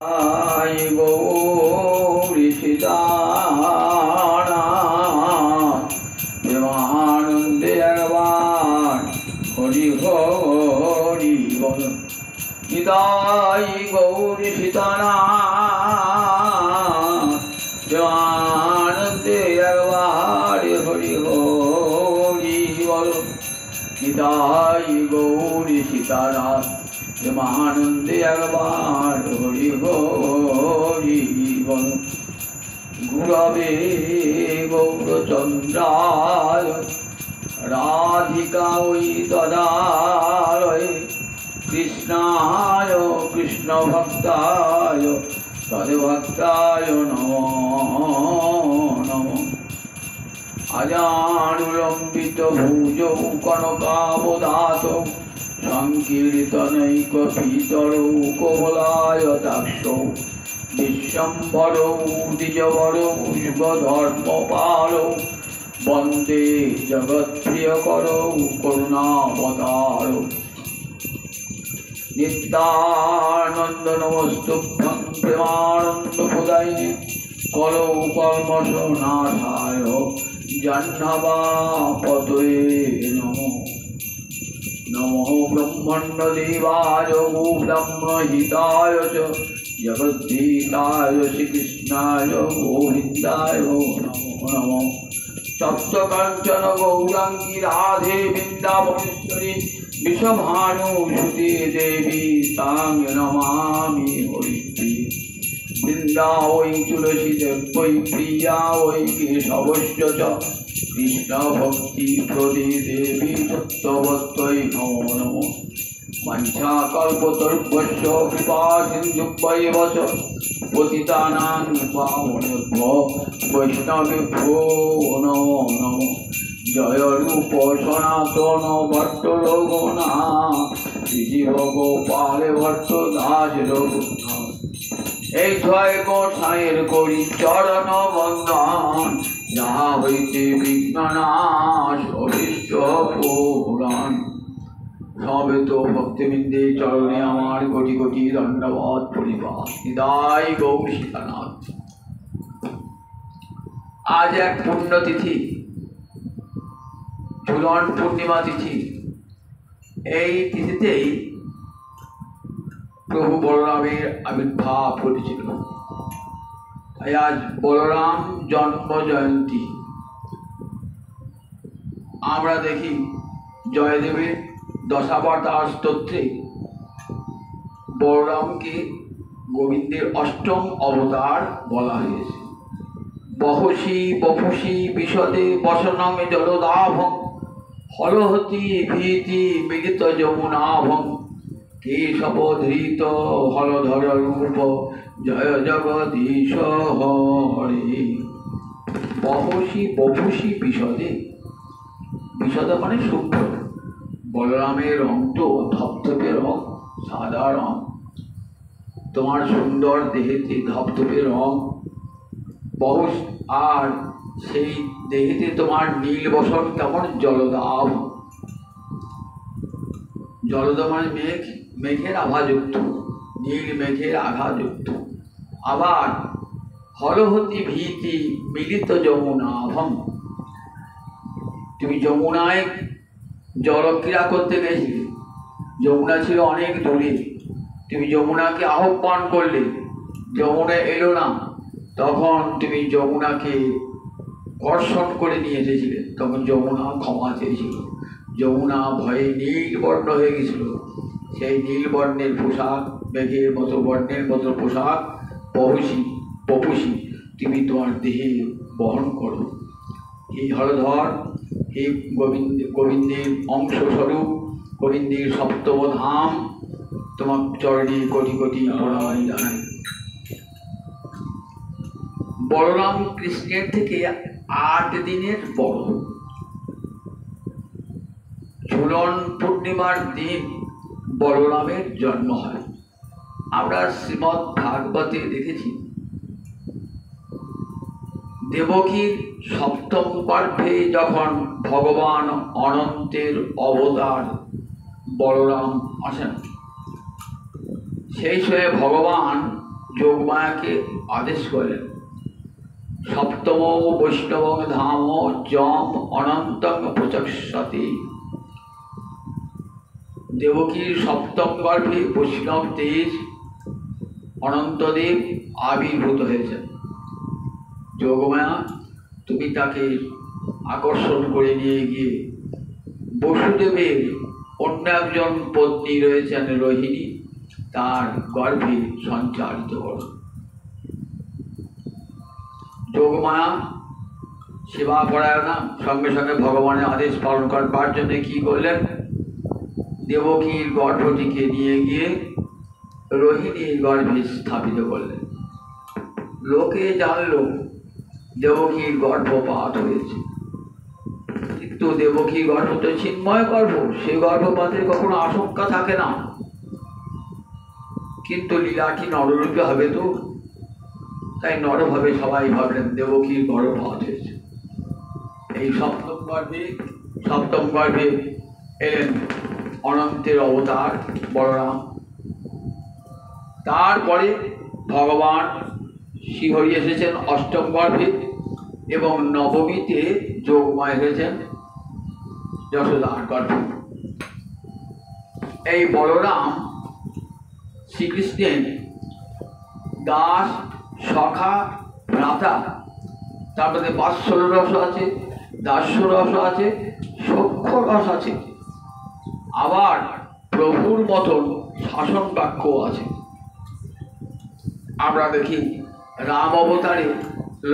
आई गौरी सीतानाथ प्रेमानंदे भगवान हरि हरि बोल। निताई गौरी सीतानाथ प्रेमानंदे भगवान हरि हरि बोल। निताई गौरी सीतानाथ प्रेमानंदे भगवान हरि हरि बोल। गुरवे गौरचंद्राय राधिकायै तदालये कृष्णाय कृष्णभक्ताय तद्भक्ताय नमो नमः। अजानुलंबित भुजौ कनकावदातौ संकीर्तनैकपीतरौ कोमलायताक्षौ विश्वम्भरौ द्विजवरौ युगधर्मपालौ वन्दे जगत्प्रियकरौ करुणावतारौ। नित्यानन्द नमस्तुभ्यं प्रेमानन्दप्रदायिने कलौ कल्मषनाशाय जह्नवापतये नमो। नमो ब्रह्मण्डदेवाय गोब्रह्महिताय च जगद्धिताय श्रीकृष्णाय गोविन्दाय नमो नमः। सप्तकाञ्चन गौराङ्गी राधे वृन्दावनेश्वरी विषभानुसुते देवी तां नमामि हरिप्रिये। वृन्दा वै तुलसी वै प्रिया वै केशवश्च च कृष्ण भक्ति प्रदे देवी सत्यवत्यै नमो नमः। वंशाकल्पतरुभ्यश्च कृपा सिन्धुभ्यैव च पतितानां पावनेभ्यो वैष्णवेभ्यो नमो नमः। जय रूप सनातन भट्ट रघुनाथ श्री गोपाल भट्ट दास रघुनाथ। এই ছয় গোসাইয়ের করি চরণ বন্দন যাহা হইতে বিঘ্ননাশ অভীষ্ট পুরাণ। সবেত ভক্তবৃন্দে চরণে আমার কোটি কোটি দণ্ডবত পরিবাদ। নিতাই গৌর সীতানাথ। আজ এক পুণ্যতিথি, ঝুলন পূর্ণিমা তিথি। এই তিথিতেই প্রভু বলরামের আবির্ভাব ঘটেছিল। তাই আজ বলরাম জন্ম জয়ন্তী। আমরা দেখি জয়দেবের দশাবতার স্তোত্রে বলরামকে গোবিন্দের অষ্টম অবতার বলা হয়েছে। বহসি বপুষি বিশদে বসনম জলদাভং হলহতি ভীতি মিলিত যমুনাভং কেশবধৃত হলধর রূপ জয় জগদীশ হরে। বহসি বপুষি বিশদে, বিশদ মানে শুভ্র। বলরামের রং তো ধপধপে রং, সাদা রং। তোমার সুন্দর দেহেতে ধপধপে রং বহুস, আর সেই দেহেতে তোমার নীল বসন কেমন জলদাভ। জলদ মানে মেঘ, মেঘের আভাযুক্ত, নীল মেঘের আভাযুক্ত। আবার হলহতি ভীতি মিলিত যমুনাভম। তুমি যমুনায় জলক্রীড়া করতে গেছিলে, যমুনা ছিল অনেক দূরে, তুমি যমুনাকে আহ্বান করলে, যমুনা এলো না, তখন তুমি যমুনাকে কর্ষণ করে নিয়ে এসেছিলে। তখন যমুনা ক্ষমা চেয়েছিল। যমুনা ভয়ে নীলবর্ণ হয়ে গেছিল। সেই নীলবর্ণের পোশাক, মেঘের মতো বর্ণের মতো পোশাক বহসি বপুষি তুমি তোমার দেহে বহন করো। এই হলধর, এই গোবিন্দের অংশস্বরূপ, গোবিন্দের সপ্তম ধাম, তোমার চরণে কোটি কোটি প্রণাম জানাই। বলরাম কৃষ্ণের থেকে 8 দিনের বড়। ঝুলন পূর্ণিমার দিন বলরামের জন্ম হয়। আমরা শ্রীমদ্ ভাগবতে দেখেছি দেবকীর সপ্তম গর্ভে যখন ভগবান অনন্তের অবতার বলরাম আসেন, সেই সময় ভগবান যোগমায়াকে আদেশ করলেন, সপ্তম বৈষ্ণব ধাম যম অনন্তং প্রচক্ষতি। দেবকীর সপ্তম গর্ভে বৈষ্ণব তেজ অনন্তদেব আবির্ভূত হয়েছেন। যোগমায়া, তুমি তাকে আকর্ষণ করে নিয়ে গিয়ে বসুদেবের অন্য একজন পত্নী রয়েছেন রোহিণী, তার গর্ভে সঞ্চারিত করো। যোগমায়া সেবা পরায়ণা সঙ্গে সঙ্গে ভগবানের আদেশ পালন করবার জন্য কি করলেন, দেবকীর গর্ভটিকে নিয়ে গিয়ে রোহিণীর গর্ভে স্থাপিত করলেন। লোকে জানল দেবকীর গর্ভপাত হয়েছে, কিন্তু দেবকীর গর্ভ তো চিন্ময় গর্ভ, সেই গর্ভপাতের কখনো আশঙ্কা থাকে না। কিন্তু লীলাটি নররূপে হবে তো, তাই নরভাবে সবাই ভাবলেন দেবকীর গর্ভপাত হয়েছে। এই সপ্তম গর্ভে এলেন অনন্তের অবতার বলরাম। তারপরে ভগবান শ্রীহরি এসেছেন অষ্টম গর্ভে, এবং নবমীতে যোগমা এসেছেন যশোদার গর্ভে। এই বলরাম শ্রীকৃষ্ণের দাস, সখা, ভ্রাতা, তার মধ্যে বাৎসল্য রস আছে, দাস্য রস আছে, সখ্য রস আছে, আবার প্রভুর মতন শাসন বাক্য আছে। আমরা দেখি রাম অবতারে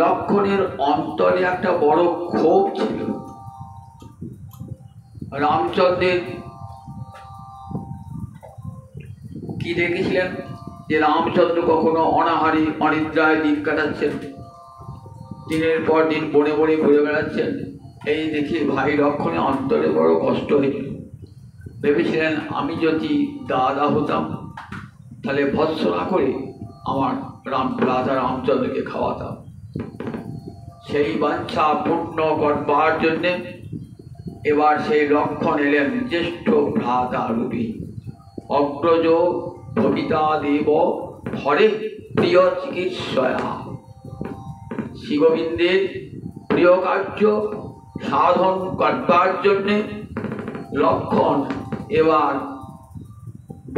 লক্ষ্মণের অন্তরে একটা বড় ক্ষোভ ছিল। রামচন্দ্রের কি দেখেছিলেন যে রামচন্দ্র কখনো অনাহারী অনিদ্রায় দিন কাটাচ্ছেন, দিনের পর দিন বনে বনে ঘুরে বেড়াচ্ছেন। এই দেখে ভাই লক্ষ্মণের অন্তরে বড় কষ্ট হয়েছিল। ভেবেছিলেন আমি যদি দাদা হতাম তাহলে ভৎসনা করে আমার রাজা রামচন্দ্রকে খাওয়াতাম। সেই বাঞ্ছা পূর্ণ করবার জন্যে এবার সেই লক্ষণ এলেন জ্যেষ্ঠ ভ্রাতা রূপী। অগ্রজ ভবিতা দেব হরে প্রিয় চিকিৎসয়া। শ্রীগোবিন্দের প্রিয় কার্য সাধন করবার জন্যে লক্ষণ এবার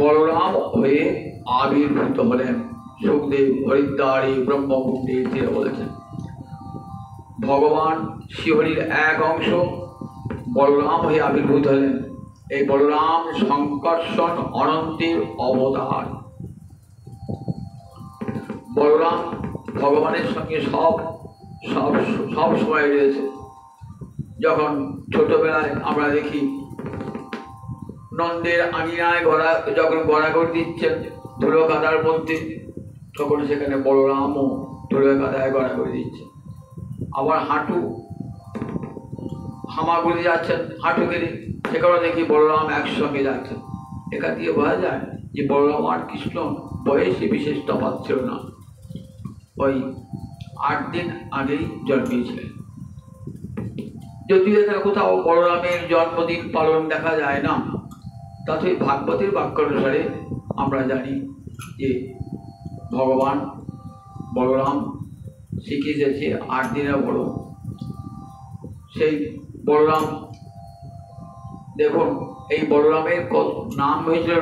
বলরাম হয়ে আবির্ভূত হলেন। সুখদেব হরিদ্বারে ব্রহ্মকুণ্ডে তীরে বলেছেন, ভগবান শ্রীহরির এক অংশ বলরাম হয়ে আবির্ভূত হলেন। এই বলরাম সংকর্ষণ অনন্তের অবতার। বলরাম ভগবানের সঙ্গে সব সব সব সময় রয়েছে। যখন ছোটবেলায় আমরা দেখি নন্দের আঙিনায় যখন গড়াগড়ি দিচ্ছেন ধুলো কাদার মধ্যে, তখন সেখানে বলরামও ধুলো কাদায় গড়াগড়ি দিচ্ছে। আবার হামাগুড়ি যাচ্ছেন হাঁটু গেলে, সেখানে দেখি বলরাম একসঙ্গে যাচ্ছেন। এখান থেকে বোঝা যায় যে বলরাম আর কৃষ্ণ বয়সে বিশেষ তফাৎ ছিল না, ওই 8 দিন আগেই জন্মিয়েছিলেন। যদিও এখানে কোথাও বলরামের জন্মদিন পালন দেখা যায় না, তাতে ভাগবতের বাক্য অনুসারে আমরা জানি যে ভগবান বলরাম শিখে গেছে 8 দিনের বড়। সেই বলরাম দেখুন, এই বলরামের নাম হয়েছিল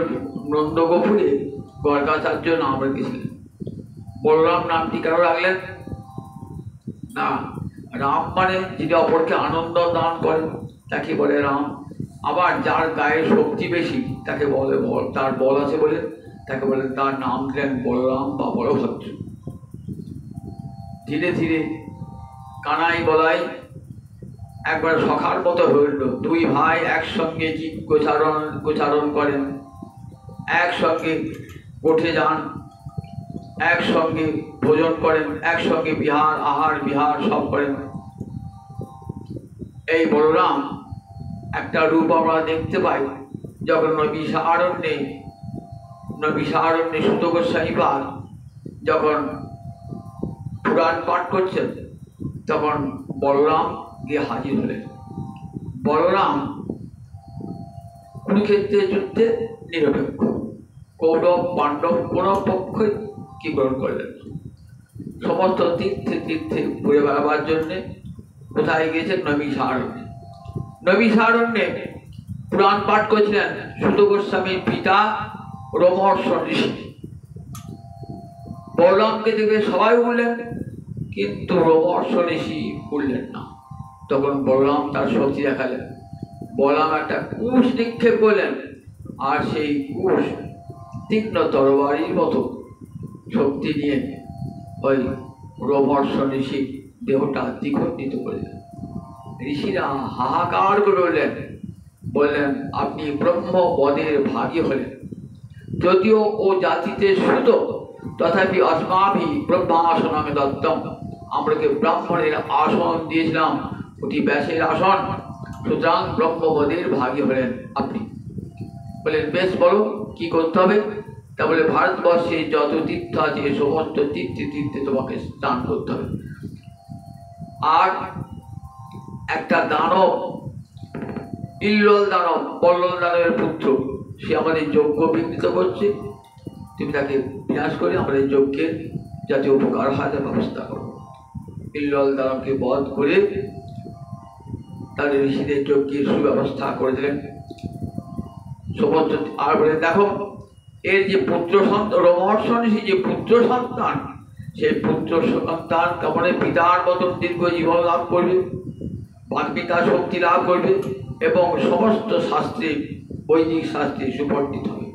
নন্দগোপুরে গর্গাচার্য নাম রেখেছিলেন। বলরাম নামটি কেন রাখলেন না, রাম মানে যিনি অপরকে আনন্দ দান করেন তাকে বলে রাম। আবার যার গায়ে শক্তি বেশি তাকে বলে তার বল আছে বলে তাকে বলেন, তার নাম দিলেন বলরাম বা বলভদ্র। ধীরে ধীরে কানাই বলাই একবার সখার মতো হইল। 2 ভাই একসঙ্গে জীব গোচারণ করেন, একসঙ্গে গোঠে যান, একসঙ্গে ভোজন করেন, একসঙ্গে আহার বিহার সব করেন। এই বলরাম একটা রূপ আমরা দেখতে পাই যখন নবীশারণ্যে সুত গোস্বামী পাদ যখন পুরাণ পাঠ করছেন, তখন বলরাম গিয়ে হাজির হলেন। বলরাম কুরুক্ষেত্রের যুদ্ধে নিরপেক্ষ, কৌরব পাণ্ডব কোনো পক্ষই কি গ্রহণ করলেন। সমস্ত তীর্থে তীর্থে ঘুরে বেড়াবার জন্যে কোথায় গিয়েছেন? নৈমিষারণ্যে। নৈমিষারণ্যে পুরাণ পাঠ করেছিলেন সুত গোস্বামীর পিতা রোমহর্ষ ঋষি। বলরামকে দেখে সবাই উঠলেন, কিন্তু রোমহর্ষ ঋষি উঠলেন না। তখন বলরাম তার শক্তি দেখালেন। বলরাম একটা কুশ নিক্ষেপ করলেন, আর সেই কুশ তীক্ষ্ণ তরবারির মতো শক্তি নিয়ে ওই রোমহর্ষ ঋষির দেহটা দ্বিখণ্ডিত করলেন। ঋষিরা হাহাকার করে উঠলেন, বললেন, আপনি ব্রহ্মপদের ভাগী হলেন। যদিও ও জাতিতে সুত, তথাপি অস্মাভি ব্রহ্মাসনং দত্তম, আমরাকে ব্রাহ্মণের আসন দিয়েছিলাম, ওটি ব্যাসের আসন, সুতরাং ব্রহ্মপদের ভাগী হলেন আপনি। বললেন, বেশ বলো কি করতে হবে? তা বলে, ভারতবর্ষে যত তীর্থ আছে সমস্ত তীর্থে তীর্থে তোমাকে স্নান করতে হবে। আর একটা দানব, ইল্লল দানব, বল্লল দানবের পুত্র, সে আমাদের যজ্ঞ বিঘ্নিত করছে, তুমি তাকে বিনাশ করে আমাদের যজ্ঞের যাতে উপকার হয় তার ব্যবস্থা করো। ইল্লল দানবকে বধ করে তাদের ঋষিদের যজ্ঞের সুব্যবস্থা করে দিলেন সমস্ত। আর বলে, দেখো এর যে পুত্র সন্তান, রোমহর্ষ ঋষি যে পুত্র সন্তান, সেই পুত্র সন্তান কেমন পিতার মতন দীর্ঘ জীবন লাভ করবে, বাগ্মিতা শক্তি লাভ করবে এবং সমস্ত শাস্ত্রে, বৈদিক শাস্ত্রে সুপণ্ডিত হবে।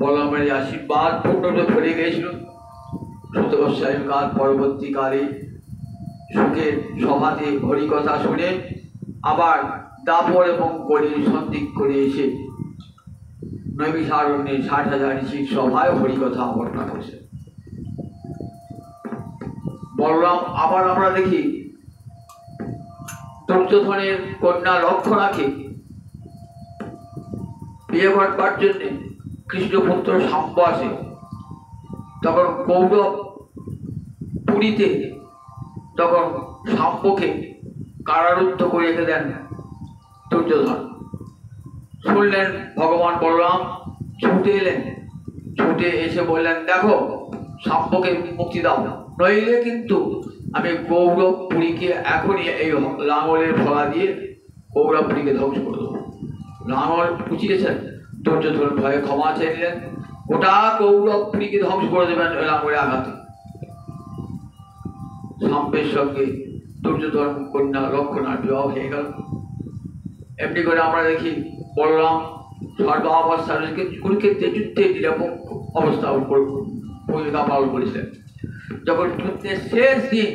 বলরামের আশীর্বাদ পূর্ণরূপে ফেলে গিয়েছিল। সুত গোস্বামী কাল পরবর্তীকালে সুখের সভাতে হরিকথা শুনে আবার দাপর এবং কলির সন্দিক করে এসে নৈমিষারণ্যে 60,000 ঋষির সভায় হরিকথা বর্ণনা করেছে। বলরাম আবার আমরা দেখি দুর্যোধনের কন্যা লক্ষণাকে বিয়ে করবার জন্যে কৃষ্ণপুত্র শাম্ব আসে। তখন কৌরব পুরীতে তখন শাম্বকে কারারুদ্ধ করে রেখে দেন দুর্যোধন। শুনলেন ভগবান বলরাম, ছুটে এলেন। ছুটে এসে বললেন, দেখো শাম্বকে মুক্তি দাও, নইলে কিন্তু আমি কৌরবপুরীকে এখনই এই লাঙলের ফলা দিয়ে কৌরবপুরীকে ধ্বংস করে দেবো। লাঙল উঁচিয়েছেন, দুর্যোধন ভয়ে ক্ষমা চেয়ে নিলেন, গোটা কৌরবপুরীকে ধ্বংস করে দেবেন ওই লাঙলের আঘাতে। শাম্বের সঙ্গে দুর্যোধন কন্যা লক্ষণার বিবাহ হয়ে গেল। এমনি করে আমরা দেখি বলরাম সর্বাবস্থা কুরুক্ষেত্রে যুদ্ধে নিরপেক্ষ অবস্থা ভূমিকা পালন করেছিলেন। যখন যুদ্ধের শেষ দিন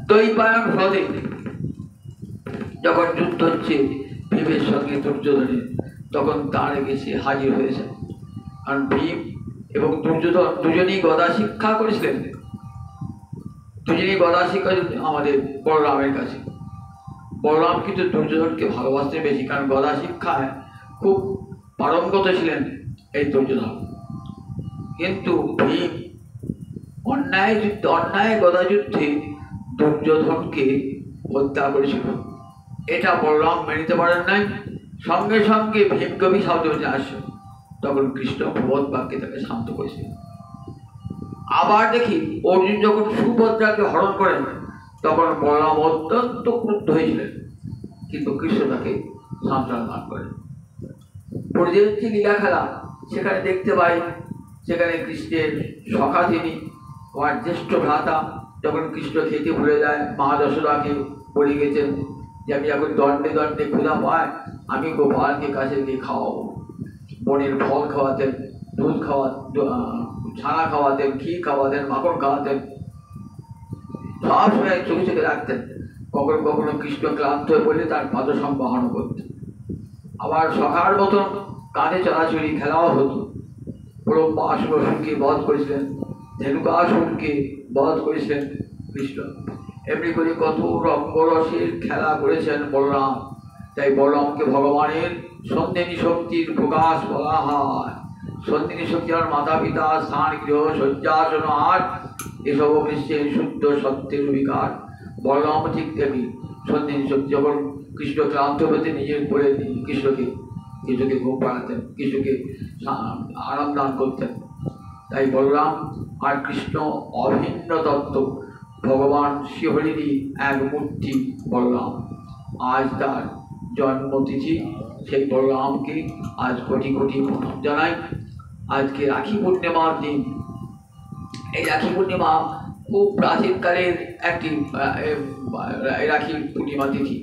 দৈপায়ন হ্রদে যখন যুদ্ধ হচ্ছে ভীমের সঙ্গে দুর্যোধনের, তখন তার এসে হাজির হয়েছে। কারণ ভীম এবং দুর্যোধন দুজনেই গদা শিক্ষা করেছিলেন, দুজনেই গদা শিক্ষা আমাদের বলরামের কাছে। বলরাম কিন্তু দুর্যোধনকে ভালোবাসতে বেশি, কারণ গদা শিক্ষায় খুব পারঙ্গত ছিলেন এই দুর্যোধন। কিন্তু ভীম অন্যায় গদা যুদ্ধে দুর্যোধনকে হত্যা করেছিল। এটা বলরাম মেনে নিতে পারেন নাই। সঙ্গে সঙ্গে ভীমকে অভিশাপ দেওয়া আসে। তখন কৃষ্ণ প্রবোধ বাক্যে তাকে শান্ত করেছিলেন। আবার দেখি অর্জুন যখন সুভদ্রাকে হরণ করেন, তখন বলরাম অত্যন্ত ক্রুদ্ধ হয়েছিলেন, কিন্তু কৃষ্ণ তাকে সান্ত্বনা দান করেন। পরিচয় লীলা খেলা সেখানে দেখতে পাই, সেখানে কৃষ্ণের সখা তিনি, আমার জ্যেষ্ঠ ভ্রাতা, যখন কৃষ্ণ খেতে ভুলে যায়, মা যশোদাকে বলে গেছেন যে আমি এখন দণ্ডে দণ্ডে ক্ষুধা পায়, আমি গোপালকে কাছে গিয়ে খাওয়াবো। বনের ফল খাওয়াতেন, দুধ ছানা খাওয়াতেন, ঘি খাওয়াতেন, মাখন খাওয়াতেন, সব সময় চোখে চোখে রাখতেন। কখনো কখনো কৃষ্ণ ক্লান্ত হয়ে পড়লে তার পাদ সংবহন করতেন। আবার সখার মতন কাঁধে চলাচলি খেলাও হতো। ব্রহ্মাসুরকে বধ করেছিলেন, ধেনুকাসুরকে বধ করেছিলেন কৃষ্ণ। এমনি করে কত রঙ্গরসের খেলা করেছেন বলরাম। তাই বলরামকে ভগবানের সন্ধিনী শক্তির প্রকাশ বলা হয়। সন্ধিনী শক্তি আর মাতা পিতা, স্থান, গৃহ, শয্যাসন আর এসব বিশ্বের শুদ্ধ সত্যের বিকার। বলরাম ঠিক তেমনি সন্ধিনী শক্তি। যখন কৃষ্ণ ক্লান্ত হতে নিজের করে কৃষ্ণকে ঘুম পাড়াতেন, কৃষ্ণকে আরাম দান করতেন। তাই বলরাম আর কৃষ্ণ অভিন্ন তত্ত্ব, ভগবান শ্রীহরিরই এক মূর্তি বলরাম। আজ তার জন্মতিথি, সেই বলরামকে আজ কোটি কোটি প্রণাম জানাই। আজকে রাখি পূর্ণিমার দিন। এই রাখি পূর্ণিমা খুব প্রাচীনকালের একটি রাখি পূর্ণিমা তিথি।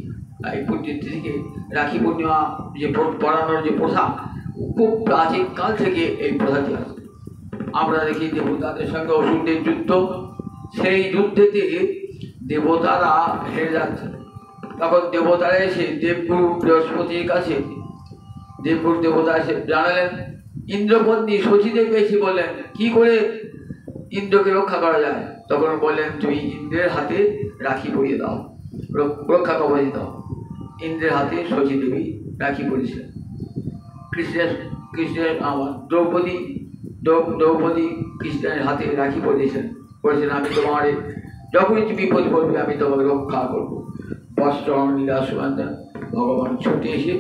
এই তিথিকে রাখি পূর্ণিমা যে পড়ানোর যে প্রথা, খুব প্রাচীনকাল থেকে এই প্রথাটি আছে। আমরা দেখি দেবতাদের সঙ্গে অসুরদের যুদ্ধ, সেই যুদ্ধেতে দেবতারা হেরে যাচ্ছে। তখন দেবতারা এসে দেবগুরু বৃহস্পতির কাছে, দেবগুরু দেবতা এসে জানালেন, ইন্দ্রপত্নী শচীদেবকে এসে বললেন কি করে ইন্দ্রকে রক্ষা করা যায়। তখন বললেন, তুমি ইন্দ্রের হাতে রাখি পরিয়ে দাও, রক্ষা কবচ দাও। ইন্দ্রের হাতে শচীদেবী রাখি পরিয়েছিলেন। কৃষ্ণের দ্রৌপদী কৃষ্ণের হাতে রাখি পরিয়েছেন, বলেছেন আমি তোমার যখনই তুমি বিপদ পড়বে আমি তোমাকে রক্ষা করবো। বস্ত্রহরণ লীলা সুগন্ধা ভগবান ছুটে এসে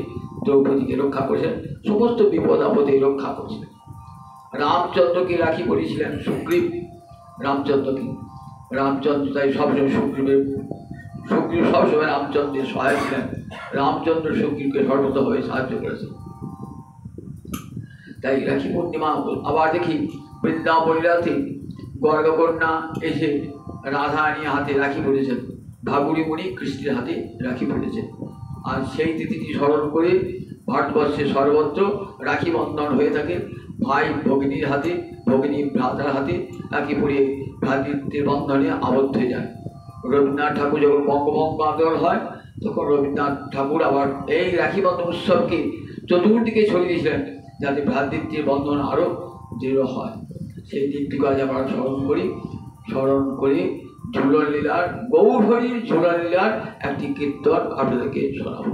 দ্রৌপদীকে রক্ষা করেছেন, সমস্ত বিপদ আপদে রক্ষা করেছিলেন। রামচন্দ্রকে রাখি পরিয়েছিলেন সুগ্রীব, রামচন্দ্র তাই সবসময় সুগ্রীব সবসময় রামচন্দ্রের সহায় ছিলেন। রামচন্দ্র সুগ্রীবকে সর্বতভাবে সাহায্য করেছেন। তাই রাখি পূর্ণিমা। আবার দেখি বৃন্দাবন লীলাতে গর্গকন্যা এসে রাধারানীর হাতে রাখি পড়েছেন, ভাগুড়ি মুনি কৃষ্ণের হাতে রাখি পড়েছেন। আর সেই তিথিটি স্মরণ করে ভারতবর্ষে সর্বত্র রাখি বন্ধন হয়ে থাকে। ভাই ভগিনীর হাতে, ভগিনী ভ্রাতার হাতে রাখি পরিয়ে ভ্রাতৃত্বের বন্ধনে আবদ্ধ হয়ে যায়। রবীন্দ্রনাথ ঠাকুর যখন বঙ্গভঙ্গ আন্দোলন হয়, তখন রবীন্দ্রনাথ ঠাকুর আবার এই রাখি বন্ধন উৎসবকে চতুর্দিকে ছড়িয়ে দিয়েছিলেন, যাতে ভ্রাতৃত্বের বন্ধন আরও দৃঢ় হয়। সেই দিকটিকে আজ আমরা স্মরণ করে ঝুলন লীলার, গৌর হরির ঝুলন লীলার একটি কীর্তন আপনাদেরকে শোনাব।